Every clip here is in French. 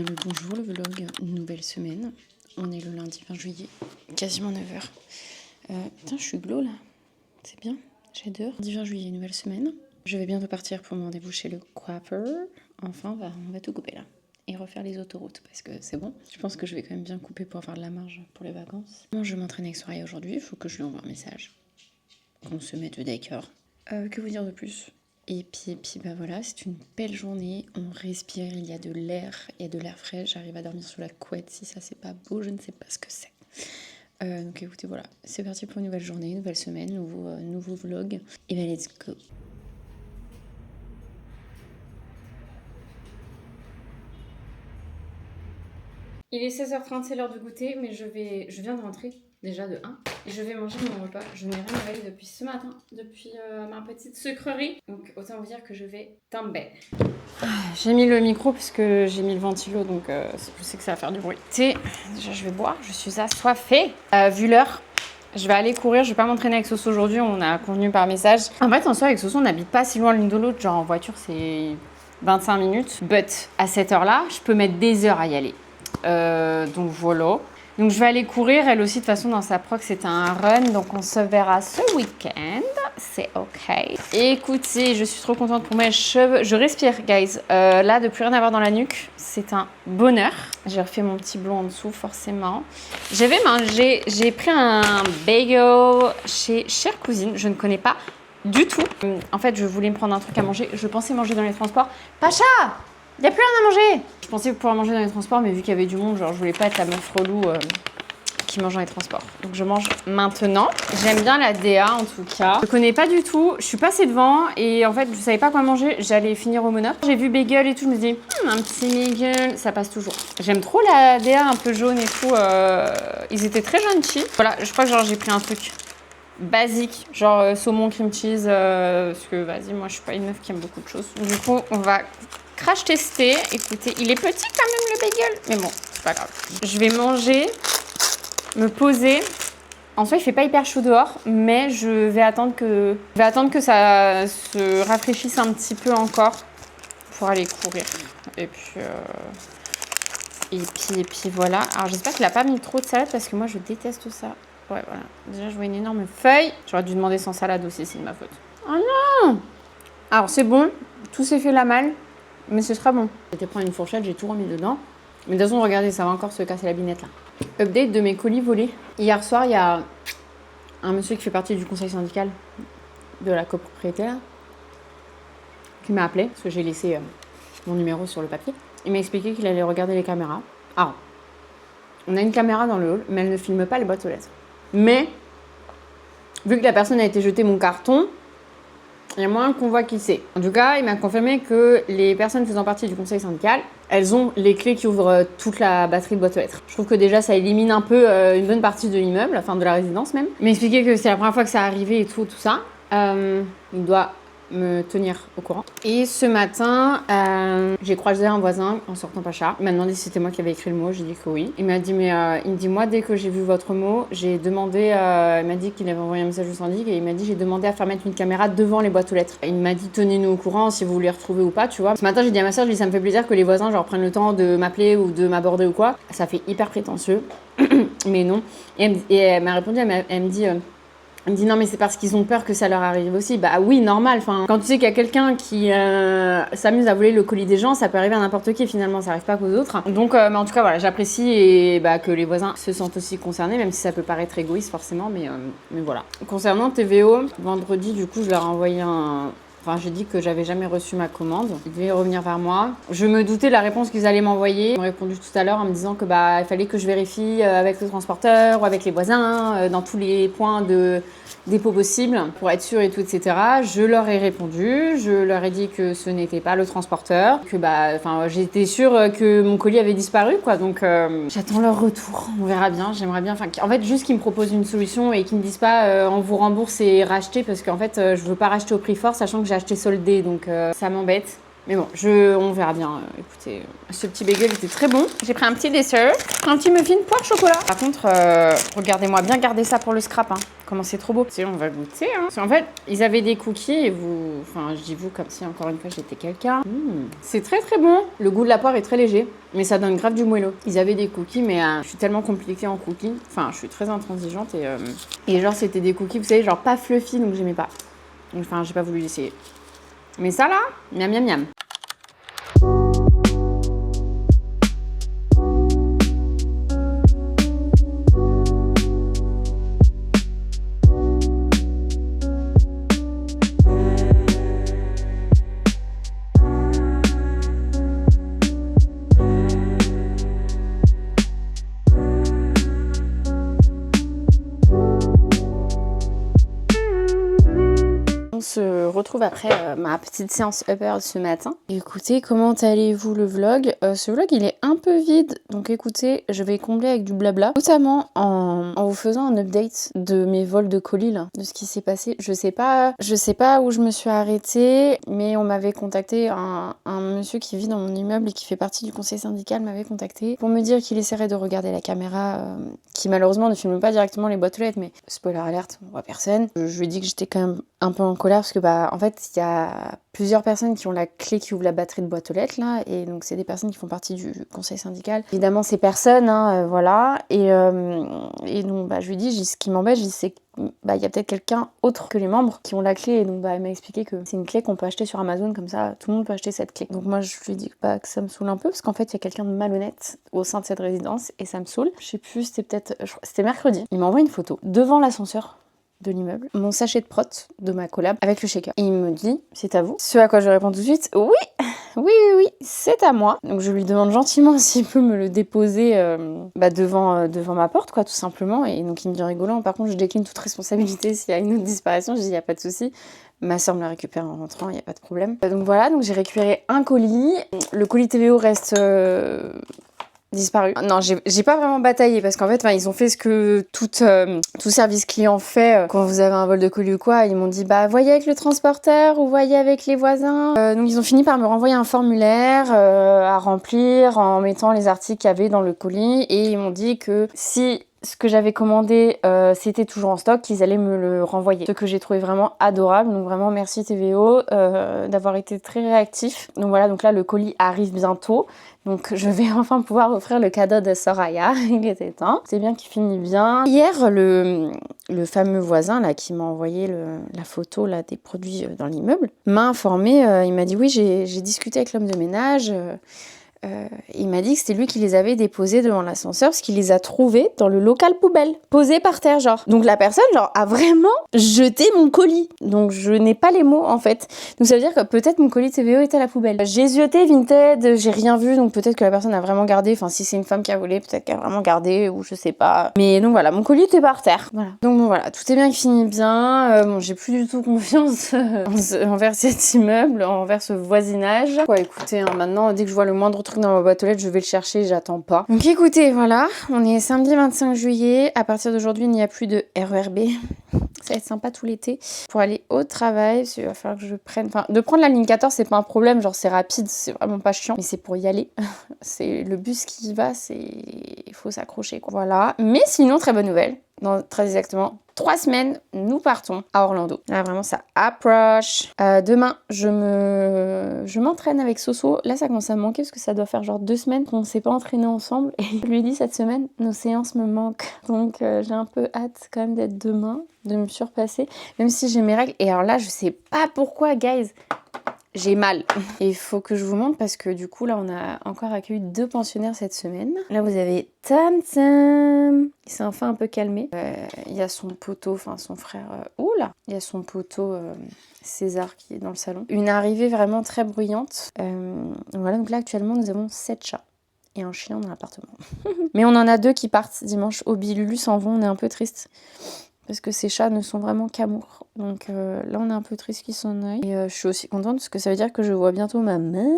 Bonjour le vlog, nouvelle semaine. On est le lundi 20 juillet, quasiment 9h. Putain, je suis glow là. C'est bien, j'adore. Lundi 20 juillet, nouvelle semaine. Je vais bientôt partir pour mon rendez-vous chez le coiffeur. Enfin, on va tout couper là. Et refaire les autoroutes parce que c'est bon. Je pense que je vais quand même bien couper pour avoir de la marge pour les vacances. Moi, je m'entraîne avec Soraya aujourd'hui. Il faut que je lui envoie un message. Qu'on se mette d'accord. Que vous dire de plus ? Et puis bah voilà, c'est une belle journée, on respire, il y a de l'air frais, j'arrive à dormir sous la couette, si ça c'est pas beau, je ne sais pas ce que c'est. Donc écoutez, voilà, c'est parti pour une nouvelle journée, nouvelle semaine, nouveau vlog, et ben let's go. Il est 16h30, c'est l'heure du goûter, mais je viens de rentrer, déjà de 1. Et je vais manger mon repas. Je n'ai rien avalé depuis ce matin, depuis ma petite sucrerie. Donc autant vous dire que je vais tomber. J'ai mis le micro parce que j'ai mis le ventilo, donc je sais que ça va faire du bruit. Déjà je vais boire, je suis assoiffée. Vu l'heure, je vais aller courir, je vais pas m'entraîner avec Soso aujourd'hui, on a convenu par message. En fait, en soi, avec Soso, on n'habite pas si loin l'une de l'autre, genre en voiture c'est 25 minutes. But à cette heure-là, je peux mettre des heures à y aller. Donc voilà. Donc je vais aller courir, elle aussi de toute façon dans sa proc c'était un run, donc on se verra ce week-end, c'est ok. Et écoutez, je suis trop contente pour mes cheveux, je respire guys, là de plus rien avoir dans la nuque, c'est un bonheur. J'ai refait mon petit blond en dessous forcément. J'ai pris un bagel chez Chère Cousine, je ne connais pas du tout. En fait je voulais me prendre un truc à manger, je pensais manger dans les transports. Pacha! Il n'y a plus rien à manger. Je pensais pouvoir manger dans les transports, mais vu qu'il y avait du monde, genre je voulais pas être la meuf relou qui mange dans les transports. Donc je mange maintenant. J'aime bien la DA en tout cas. Je connais pas du tout. Je suis passée devant et en fait je savais pas quoi manger. J'allais finir au Monop. J'ai vu bagel et tout. Je me dis un petit bagel, ça passe toujours. J'aime trop la DA un peu jaune et tout. Ils étaient très gentils. Voilà, je crois que genre j'ai pris un truc basique, genre saumon cream cheese. Parce que vas-y, moi je suis pas une meuf qui aime beaucoup de choses. Du coup on va crash tester. Écoutez, il est petit quand même le bagel, mais bon, c'est pas grave. Je vais manger, me poser. En soi, il fait pas hyper chaud dehors, mais je vais attendre que ça se rafraîchisse un petit peu encore pour aller courir. Et puis voilà. Alors j'espère qu'il a pas mis trop de salade parce que moi je déteste ça. Ouais, voilà. Déjà, je vois une énorme feuille. J'aurais dû demander sans salade aussi, c'est de ma faute. Oh non! Alors c'est bon, tout s'est fait la malle. Mais ce sera bon. J'ai été prendre une fourchette, j'ai tout remis dedans. Mais de toute façon, regardez, ça va encore se casser la binette là. Update de mes colis volés. Hier soir, il y a un monsieur qui fait partie du conseil syndical de la copropriété là, qui m'a appelé parce que j'ai laissé mon numéro sur le papier. Il m'a expliqué qu'il allait regarder les caméras. Alors, on a une caméra dans le hall, mais elle ne filme pas les boîtes aux lettres. Mais, vu que la personne a été jeter mon carton, il y a moins qu'on voit qui c'est. En tout cas, il m'a confirmé que les personnes faisant partie du conseil syndical, elles ont les clés qui ouvrent toute la batterie de boîte aux lettres. Je trouve que déjà, ça élimine un peu une bonne partie de l'immeuble, enfin de la résidence même. Il m'a expliqué que c'est la première fois que ça arrivait et tout ça. Il doit me tenir au courant. Et ce matin, j'ai croisé un voisin en sortant Pacha. Il m'a demandé si c'était moi qui avais écrit le mot. J'ai dit que oui. Il m'a dit, mais il me dit, moi, dès que j'ai vu votre mot, j'ai demandé, il m'a dit qu'il avait envoyé un message au syndic et il m'a dit, j'ai demandé à faire mettre une caméra devant les boîtes aux lettres. Il m'a dit, tenez-nous au courant si vous voulez retrouver ou pas, tu vois. Ce matin, j'ai dit à ma soeur, ça me fait plaisir que les voisins, genre, prennent le temps de m'appeler ou de m'aborder ou quoi. Ça fait hyper prétentieux. Mais non. Et elle m'a répondu, elle me dit, non mais c'est parce qu'ils ont peur que ça leur arrive aussi. Bah oui, normal. Enfin, quand tu sais qu'il y a quelqu'un qui s'amuse à voler le colis des gens, ça peut arriver à n'importe qui finalement, ça arrive pas qu'aux autres. Donc, mais en tout cas voilà, j'apprécie et que les voisins se sentent aussi concernés, même si ça peut paraître égoïste forcément, mais voilà. Concernant TVO, vendredi du coup je leur ai envoyé Enfin, j'ai dit que j'avais jamais reçu ma commande. Ils devaient revenir vers moi. Je me doutais de la réponse qu'ils allaient m'envoyer. Ils m'ont répondu tout à l'heure en me disant que il fallait que je vérifie avec le transporteur ou avec les voisins dans tous les points de dépôt possibles pour être sûr et tout, etc. Je leur ai répondu. Je leur ai dit que ce n'était pas le transporteur, que j'étais sûre que mon colis avait disparu, quoi. Donc j'attends leur retour. On verra bien. J'aimerais bien. En fait, juste qu'ils me proposent une solution et qu'ils me disent pas on vous rembourse et racheter parce qu'en fait je veux pas racheter au prix fort, sachant que j'ai acheté soldé, donc ça m'embête. Mais bon, on verra bien. Écoutez, ce petit bagel était très bon. J'ai pris un petit dessert, un petit muffin poire chocolat. Par contre, regardez-moi bien garder ça pour le scrap. Hein. comment c'est trop beau. Tu sais, on va goûter, hein. Parce qu'en fait, ils avaient des cookies et vous... Enfin, je dis vous comme si, encore une fois, j'étais quelqu'un. C'est très très bon. Le goût de la poire est très léger, mais ça donne grave du moelleux. Ils avaient des cookies, mais je suis tellement compliquée en cookies. Enfin, je suis très intransigeante et genre, c'était des cookies, vous savez, genre pas fluffy, donc j'aimais pas. Enfin, j'ai pas voulu l'essayer. Mais ça, là, miam miam miam. On se retrouve après ma petite séance upper ce matin. Écoutez, comment allez-vous le vlog? Ce vlog il est un peu vide, donc écoutez, je vais combler avec du blabla, notamment en vous faisant un update de mes vols de colis là, de ce qui s'est passé. Je sais pas où je me suis arrêtée, mais on m'avait contacté, un monsieur qui vit dans mon immeuble et qui fait partie du conseil syndical m'avait contacté pour me dire qu'il essaierait de regarder la caméra qui malheureusement ne filme pas directement les boîtes aux lettres, mais spoiler alerte, on voit personne. Je lui ai dit que j'étais quand même un peu en colère parce que en fait il y a plusieurs personnes qui ont la clé qui ouvre la batterie de boîte aux lettres là, et donc c'est des personnes qui font partie du conseil syndical. Évidemment ces personnes, voilà, et donc je lui ai dit, ce qui m'embête, c'est qu'il y a peut-être quelqu'un autre que les membres qui ont la clé, et donc elle m'a expliqué que c'est une clé qu'on peut acheter sur Amazon, comme ça tout le monde peut acheter cette clé. Donc moi je lui ai dit que ça me saoule un peu parce qu'en fait il y a quelqu'un de malhonnête au sein de cette résidence et ça me saoule. Je sais plus, c'était mercredi. Il m'envoie une photo devant l'ascenseur de l'immeuble, mon sachet de prot de ma collab avec le shaker. Et il me dit, c'est à vous. Ce à quoi je réponds tout de suite, oui, c'est à moi. Donc je lui demande gentiment s'il peut me le déposer devant ma porte, quoi, tout simplement. Et donc il me dit rigolant, par contre je décline toute responsabilité s'il y a une autre disparition. Je dis, il n'y a pas de souci. Ma soeur me la récupère en rentrant, il n'y a pas de problème. Donc voilà, donc j'ai récupéré un colis. Le colis TVO reste... disparu. Non, j'ai pas vraiment bataillé parce qu'en fait, ils ont fait ce que tout service client fait quand vous avez un vol de colis ou quoi. Ils m'ont dit, voyez avec le transporteur ou voyez avec les voisins. Donc ils ont fini par me renvoyer un formulaire à remplir en mettant les articles qu'il y avait dans le colis, et ils m'ont dit que si ce que j'avais commandé c'était toujours en stock, qu'ils allaient me le renvoyer. Ce que j'ai trouvé vraiment adorable, donc vraiment merci TVO d'avoir été très réactif. Donc voilà, donc là le colis arrive bientôt, donc je vais enfin pouvoir offrir le cadeau de Soraya. Il était temps, c'est bien qu'il finit bien. Hier le fameux voisin là qui m'a envoyé la photo là des produits dans l'immeuble m'a informé, il m'a dit oui, j'ai discuté avec l'homme de ménage. Il m'a dit que c'était lui qui les avait déposés devant l'ascenseur parce qu'il les a trouvés dans le local poubelle, posés par terre genre. Donc la personne a vraiment jeté mon colis. Donc je n'ai pas les mots en fait. Donc ça veut dire que peut-être mon colis TVO était à la poubelle. J'ai zioté Vinted, j'ai rien vu, donc peut-être que la personne a vraiment gardé. Enfin si c'est une femme qui a volé, peut-être qu'elle a vraiment gardé ou je sais pas. Mais donc voilà, mon colis était par terre. Voilà. Donc bon voilà, tout est bien qui finit bien. J'ai plus du tout confiance envers cet immeuble, envers ce voisinage. Quoi, écoutez, maintenant dès que je vois le moindre truc dans ma boîte aux lettres, je vais le chercher, j'attends pas. Donc écoutez, voilà, on est samedi 25 juillet. À partir d'aujourd'hui, il n'y a plus de RERB. Ça va être sympa tout l'été. Pour aller au travail, il va falloir que je prenne... Enfin, de prendre la ligne 14, c'est pas un problème, genre c'est rapide, c'est vraiment pas chiant. Mais c'est pour y aller. C'est le bus qui y va, il faut s'accrocher, quoi. Voilà. Mais sinon, très bonne nouvelle. Dans très exactement 3 semaines, nous partons à Orlando. Là, vraiment, ça approche. Demain, je m'entraîne avec Soso. Là, ça commence à me manquer parce que ça doit faire genre 2 semaines qu'on ne s'est pas entraîné ensemble. Et je lui ai dit cette semaine, nos séances me manquent. Donc, j'ai un peu hâte quand même d'être demain, de me surpasser. Même si j'ai mes règles. Et alors là, je sais pas pourquoi, guys. J'ai mal. Et il faut que je vous montre parce que du coup, là, on a encore accueilli 2 pensionnaires cette semaine. Là, vous avez Tam Tam. Il s'est enfin un peu calmé. Il y a son poteau, enfin son frère. Oula. Il y a son poteau César qui est dans le salon. Une arrivée vraiment très bruyante. Voilà, donc là, actuellement, nous avons 7 chats. Et un chien dans l'appartement. Mais on en a 2 qui partent dimanche. Obi et Lulu s'en vont, on est un peu triste. Parce que ces chats ne sont vraiment qu'amour. Donc là, on est un peu triste qu'ils s'en aillent. Et je suis aussi contente parce que ça veut dire que je vois bientôt ma maman.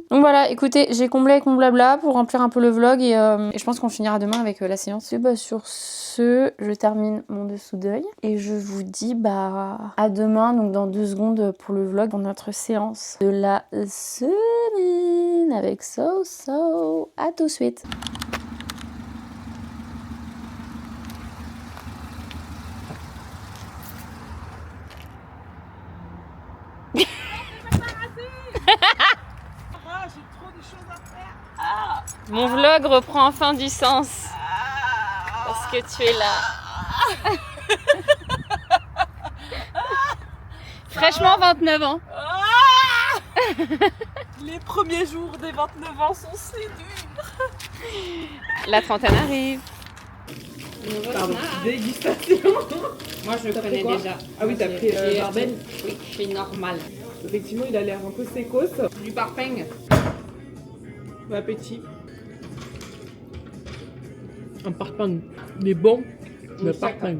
Donc voilà, écoutez, j'ai comblé avec mon blabla pour remplir un peu le vlog. Et je pense qu'on finira demain avec la séance. Et sur ce, je termine mon dessous d'œil. Et je vous dis à demain, donc dans 2 secondes pour le vlog, pour notre séance de la semaine avec Soso. À tout de suite. Mon vlog reprend enfin du sens. Parce que tu es là. Fraîchement 29 ans. Les premiers jours des 29 ans sont si durs. La trentaine arrive. Pardon, dégustation. Moi je le connais quoi déjà. Ah oui, t'as pris Barbel. Oui, je suis normal. Effectivement, il a l'air un peu sécos. Du parfum. Bon appétit. Un parfum, il est bon, mais parfum.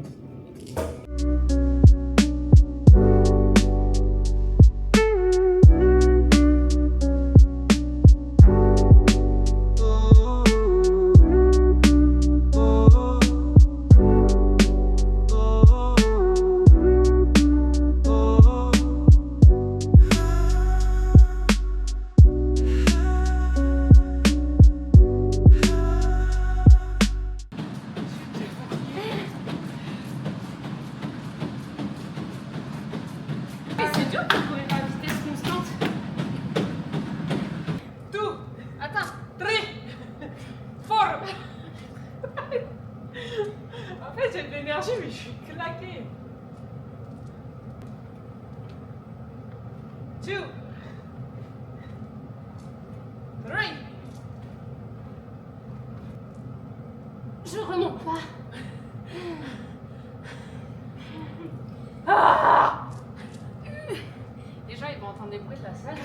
C'est dur de trouver pas à vitesse constante. Two, Attends. 3, 4. En fait, j'ai de l'énergie, mais je suis claquée. 2, 3. Je remonte pas. Les gens ils vont entendre des bruits de la salle.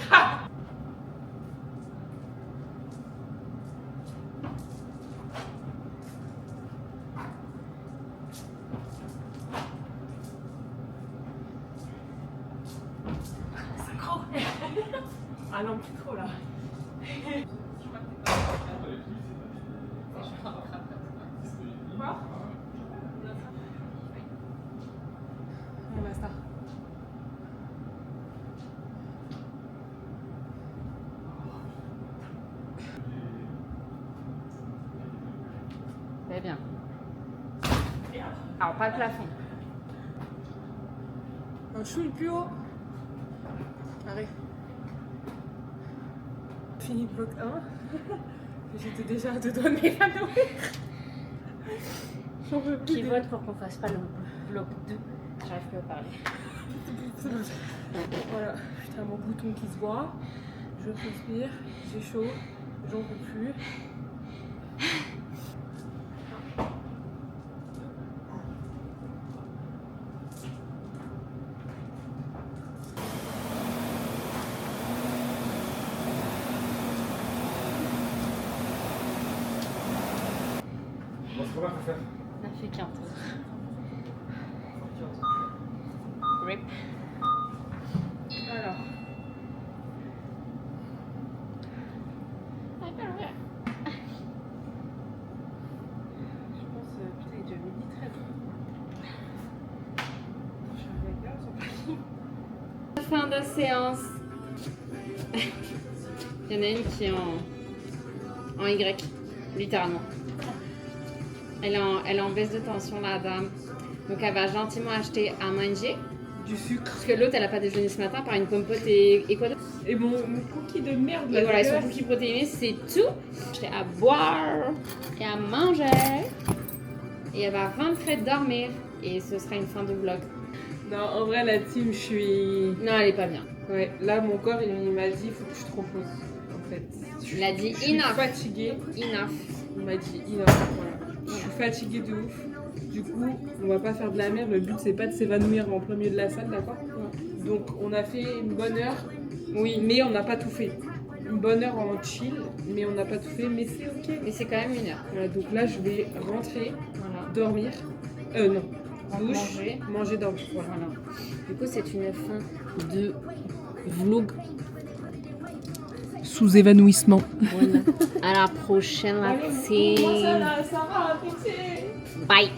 Ah non, plus trop là. Quoi? On basta. Très bien. Alors pas le plafond. Un chou le plus haut. Arrête. Fini le bloc 1. J'étais déjà à 2 doigts de m'évanouir. J'en veux plus. Qui vote pour qu'on fasse pas le bloc 2? J'arrive plus à parler. Voilà, putain, mon bouton qui se voit. Je respire, j'ai chaud, j'en peux plus. On a fait 15. Rip. Alors. Je pense, putain, il est déjà midi 13. Je suis avec là, ils sont Fin de séance. Il y en a une qui est en Y, littéralement. Elle est en baisse de tension, la dame. Donc elle va gentiment acheter à manger. du sucre. Parce que l'autre, elle a pas déjeuné ce matin par une compote et quoi d'autre? Et mon cookie de merde. Et là, voilà, ils sont dégueulasse. cookies protéinés, c'est tout. Acheter à boire et à manger. Et elle va rentrer dormir. Et ce sera une fin de vlog. Non, en vrai, la team, je suis. Non, elle est pas bien. Ouais, là, mon corps, il m'a dit, il faut que je te repose. En fait. Il a dit Je suis enough. fatiguée. Enough. Il m'a dit enough. Voilà. Je suis fatiguée de ouf. Du coup, on va pas faire de la merde. Le but, c'est pas de s'évanouir en plein milieu de la salle, d'accord? Donc, on a fait une bonne heure. Oui, mais on n'a pas tout fait. Une bonne heure en chill, mais on n'a pas tout fait. Mais c'est ok. Mais c'est quand même une heure. Voilà, donc là, je vais rentrer, Voilà. dormir. Non. Douche, Manger. dormir. Voilà. Voilà. Du coup, c'est une fin de vlog. Sous évanouissement. Voilà. À la prochaine, la team. Sarah, pitié. Bye.